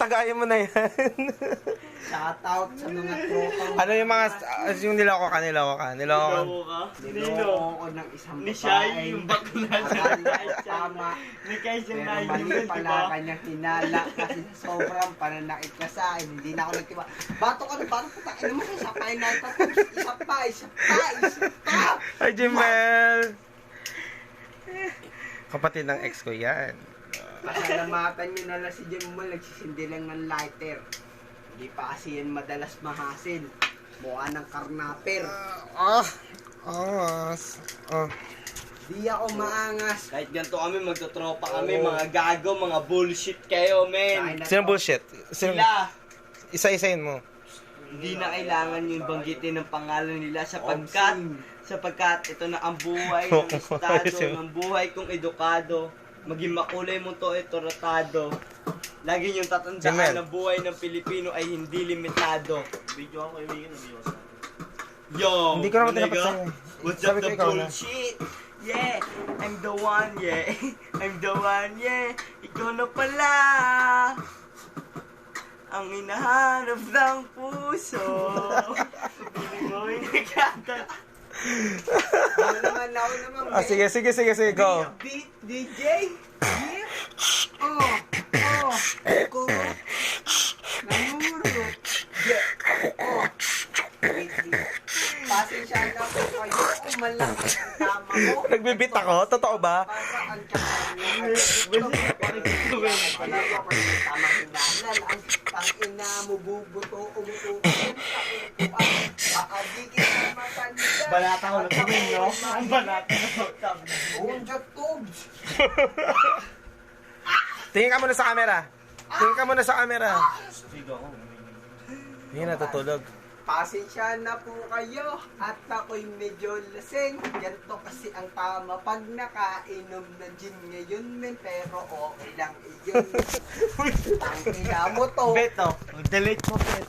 Tagayin mo na yan. Shoutout sa mga tropang. Ano yung mga, yung niloko ka? Niloko ka? Niloko ko ng isang Ni babae. Shai, yung bakla Akala ko tama. Ni Kai siya Pero na mali yun, pala diba? kanyang hinala kasi sa sobrang pananakit ka sa akin. Hindi na ako nagtiba. Bato ka na, bato ko takin mo. Isa pa yung natatapos. Isa pa. Ay, Jimel! Kapatid ng ex ko yan. Pasalamatan nyo na lang si Jimbo. Nagsisindi lang ng lighter. Hindi pa kasi yan madalas mahasil. Mukha ng karnaper. Di ako maangas. Kahit ganito kami, magtotropa kami, mga gago, mga bullshit kayo, men. Sino bullshit? Sila, Isa-isayin mo. hindi na kailangan yung banggitin ng pangalan nila sapagkat ito na ang buhay ng estado, ng buhay kong edukado. Maging makulay mo to, ito ratado. Lagi yung tatandaan na buhay ng Pilipino ay hindi limitado. Video ako, Yo, Hindi ko naman nigga, tinapat sa'yo. what's Sabi up ko the ikaw na. bullshit? Yeah, I'm the one, yeah. I'm the one, yeah. Ikaw na pala ang hinahanap ng puso. Piling mo yung nagkata. Ako naman. Sige, go. Beat DJ. Yeah. Ko. Namuro. Yeah. Pasensya na po kayo. Malaki ang tama ko. Nagbibit ako? Totoo ba? Para ang tangina mo bubuto umuukin paagigin na matanda. Balata ko na tuming, no? Ang balata na magtami. Unjot tubs. Tingin ka muna sa camera. Hindi natutulog. Pasensya na po kayo at ako'y medyo lasing. Ganito kasi ang tama pag nakainom na gin ngayon men, pero okay lang iyon. Tangina mo to. Beto, delete mo, Bet.